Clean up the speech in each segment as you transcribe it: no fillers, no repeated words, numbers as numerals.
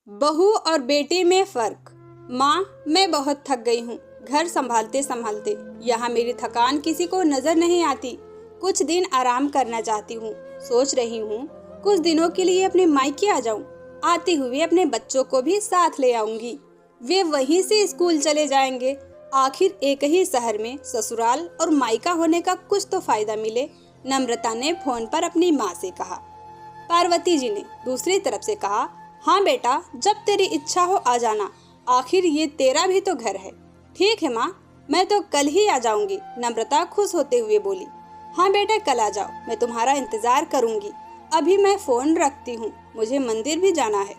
बहू और बेटी में फर्क। माँ, मैं बहुत थक गई हूँ घर संभालते संभालते। यहाँ मेरी थकान किसी को नजर नहीं आती। कुछ दिन आराम करना चाहती हूँ। सोच रही हूँ कुछ दिनों के लिए अपने मायके आ जाऊँ। आते हुए अपने बच्चों को भी साथ ले आऊंगी। वे वहीं से स्कूल चले जाएंगे। आखिर एक ही शहर में ससुराल और मायका होने का कुछ तो फायदा मिले। नम्रता ने फोन पर अपनी माँ से कहा। पार्वती जी ने दूसरी तरफ से कहा, हाँ बेटा, जब तेरी इच्छा हो आ जाना। आखिर ये तेरा भी तो घर है। ठीक है माँ, मैं तो कल ही आ जाऊंगी। नम्रता खुश होते हुए बोली। हाँ बेटा, कल आ जाओ, मैं तुम्हारा इंतजार करूंगी। अभी मैं फोन रखती हूँ, मुझे मंदिर भी जाना है।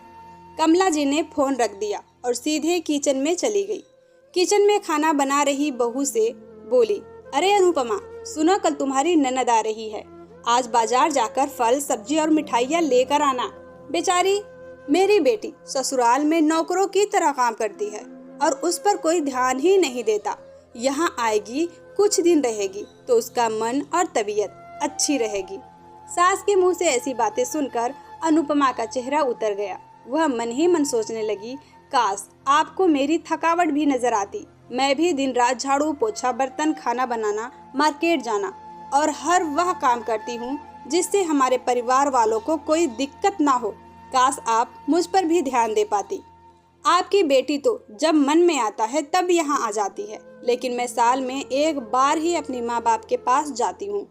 कमला जी ने फोन रख दिया और सीधे किचन में चली गई। किचन में खाना बना रही बहू से बोली, अरे अनुपमा, सुनो, कल तुम्हारी ननद आ रही है। आज बाजार जाकर फल, सब्जी और मिठाइयाँ लेकर आना। बेचारी मेरी बेटी ससुराल में नौकरों की तरह काम करती है और उस पर कोई ध्यान ही नहीं देता। यहाँ आएगी, कुछ दिन रहेगी तो उसका मन और तबीयत अच्छी रहेगी। सास के मुंह से ऐसी बातें सुनकर अनुपमा का चेहरा उतर गया। वह मन ही मन सोचने लगी, काश आपको मेरी थकावट भी नजर आती। मैं भी दिन रात झाड़ू पोछा, बर्तन, खाना बनाना, मार्केट जाना और हर वह काम करती हूँ जिससे हमारे परिवार वालों को कोई दिक्कत ना हो। काश आप मुझ पर भी ध्यान दे पाती। आपकी बेटी तो जब मन में आता है तब यहाँ आ जाती है, लेकिन मैं साल में एक बार ही अपनी माँ बाप के पास जाती हूँ,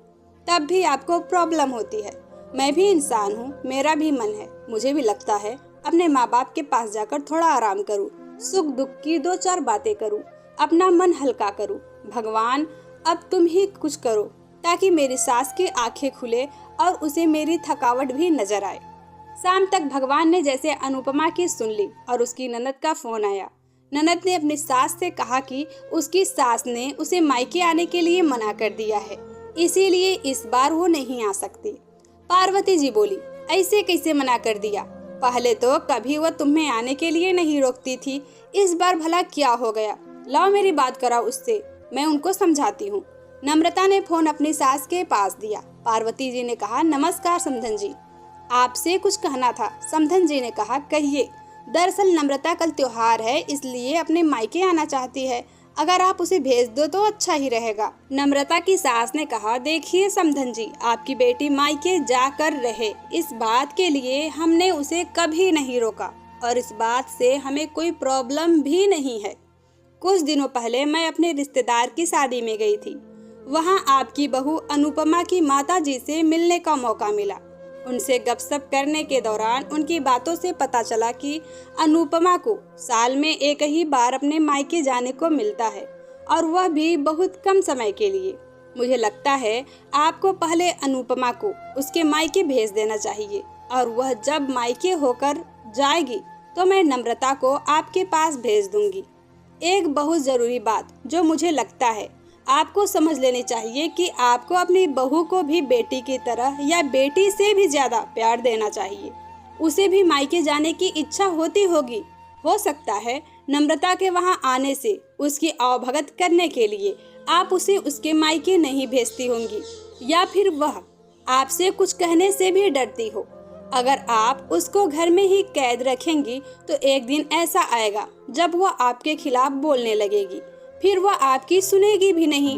तब भी आपको प्रॉब्लम होती है। मैं भी इंसान हूँ, मेरा भी मन है। मुझे भी लगता है अपने माँ बाप के पास जाकर थोड़ा आराम करूँ, सुख दुख की दो चार बातें करूँ, अपना मन हल्का करूँ। भगवान, अब तुम ही कुछ करो ताकि मेरी सास की आंखें खुले और उसे मेरी थकावट भी नजर आए। शाम तक भगवान ने जैसे अनुपमा की सुन ली और उसकी ननद का फोन आया। ननद ने अपनी सास से कहा कि उसकी सास ने उसे मायके आने के लिए मना कर दिया है, इसीलिए इस बार वो नहीं आ सकती। पार्वती जी बोली, ऐसे कैसे मना कर दिया? पहले तो कभी वो तुम्हें आने के लिए नहीं रोकती थी, इस बार भला क्या हो गया? लाओ मेरी बात कराओ उससे, मैं उनको समझाती हूँ। नम्रता ने फोन अपनी सास के पास दिया। पार्वती जी ने कहा, नमस्कार समधन जी, आपसे कुछ कहना था। समधन जी ने कहा, कहिए। दरअसल नम्रता कल त्योहार है, इसलिए अपने मायके आना चाहती है। अगर आप उसे भेज दो तो अच्छा ही रहेगा। नम्रता की सास ने कहा, देखिए समधन जी, आपकी बेटी मायके जाकर रहे, इस बात के लिए हमने उसे कभी नहीं रोका और इस बात से हमें कोई प्रॉब्लम भी नहीं है। कुछ दिनों पहले मैं अपने रिश्तेदार की शादी में गई थी। वहाँ आपकी बहू अनुपमा की माता जी से मिलने का मौका मिला। उनसे गपशप करने के दौरान उनकी बातों से पता चला कि अनुपमा को साल में एक ही बार अपने मायके जाने को मिलता है और वह भी बहुत कम समय के लिए। मुझे लगता है आपको पहले अनुपमा को उसके मायके भेज देना चाहिए और वह जब मायके होकर जाएगी तो मैं नम्रता को आपके पास भेज दूंगी। एक बहुत जरूरी बात जो मुझे लगता है आपको समझ लेनी चाहिए कि आपको अपनी बहू को भी बेटी की तरह या बेटी से भी ज्यादा प्यार देना चाहिए। उसे भी मायके जाने की इच्छा होती होगी। हो सकता है नम्रता के वहां आने से उसकी आवभगत करने के लिए आप उसे उसके मायके नहीं भेजती होंगी, या फिर वह आपसे कुछ कहने से भी डरती हो। अगर आप उसको घर में ही कैद रखेंगी तो एक दिन ऐसा आएगा जब वह आपके खिलाफ बोलने लगेगी, फिर वह आपकी सुनेगी भी नहीं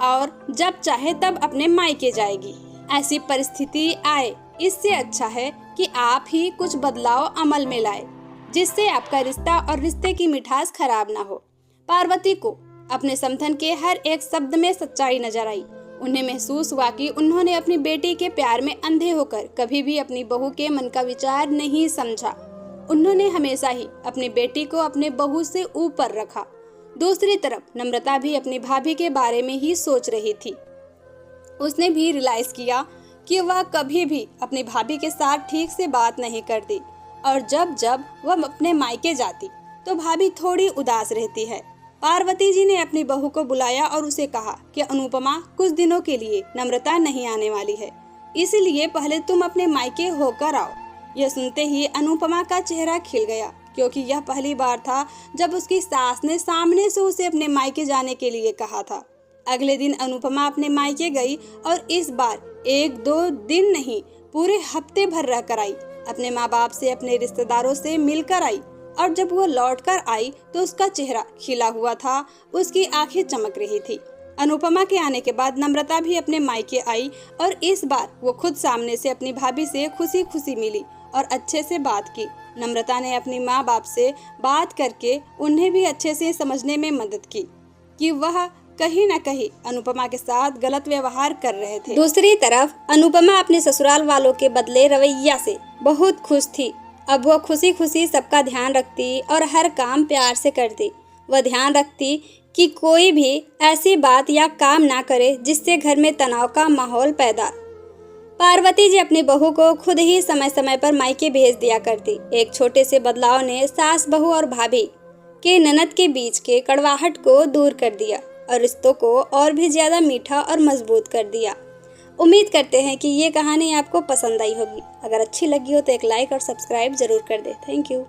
और जब चाहे तब अपने मायके जाएगी। ऐसी परिस्थिति आए, इससे अच्छा है कि आप ही कुछ बदलाव अमल में लाए जिससे आपका रिश्ता और रिश्ते की मिठास खराब ना हो। पार्वती को अपने समधन के हर एक शब्द में सच्चाई नजर आई। उन्हें महसूस हुआ कि उन्होंने अपनी बेटी के प्यार में अंधे होकर कभी भी अपनी बहू के मन का विचार नहीं समझा। उन्होंने हमेशा ही अपनी बेटी को अपने बहू से ऊपर रखा। दूसरी तरफ नम्रता भी अपनी भाभी के बारे में ही सोच रही थी। उसने भी रियलाइज किया कि वह कभी भी अपनी भाभी के साथ ठीक से बात नहीं करती और जब जब वह अपने मायके जाती तो भाभी थोड़ी उदास रहती है। पार्वती जी ने अपनी बहू को बुलाया और उसे कहा कि अनुपमा, कुछ दिनों के लिए नम्रता नहीं आने वाली है, इसलिए पहले तुम अपने मायके होकर आओ। यह सुनते ही अनुपमा का चेहरा खिल गया, क्योंकि यह पहली बार था जब उसकी सास ने सामने से उसे अपने मायके जाने के लिए कहा था। अगले दिन अनुपमा अपने मायके गई और इस बार एक दो दिन नहीं, पूरे हफ्ते भर रहकर आई। अपने माँ बाप से, अपने रिश्तेदारों से मिलकर आई और जब वो लौटकर आई तो उसका चेहरा खिला हुआ था, उसकी आंखें चमक रही थी। अनुपमा के आने के बाद नम्रता भी अपने मायके आई और इस बार वो खुद सामने से अपनी भाभी से खुशी खुशी मिली और अच्छे से बात की। नम्रता ने अपनी माँ बाप से बात करके उन्हें भी अच्छे से समझने में मदद की कि वह कहीं न कहीं अनुपमा के साथ गलत व्यवहार कर रहे थे। दूसरी तरफ अनुपमा अपने ससुराल वालों के बदले रवैया से बहुत खुश थी। अब वह खुशी खुशी सबका ध्यान रखती और हर काम प्यार से करती। वह ध्यान रखती कि कोई भी ऐसी बात या काम ना करे जिससे घर में तनाव का माहौल पैदा। पार्वती जी अपनी बहू को खुद ही समय समय पर मायके भेज दिया करती। एक छोटे से बदलाव ने सास बहू और भाभी के ननद के बीच के कड़वाहट को दूर कर दिया और रिश्तों को और भी ज्यादा मीठा और मजबूत कर दिया। उम्मीद करते हैं कि ये कहानी आपको पसंद आई होगी। अगर अच्छी लगी हो तो एक लाइक और सब्सक्राइब जरूर कर दे। Thank you.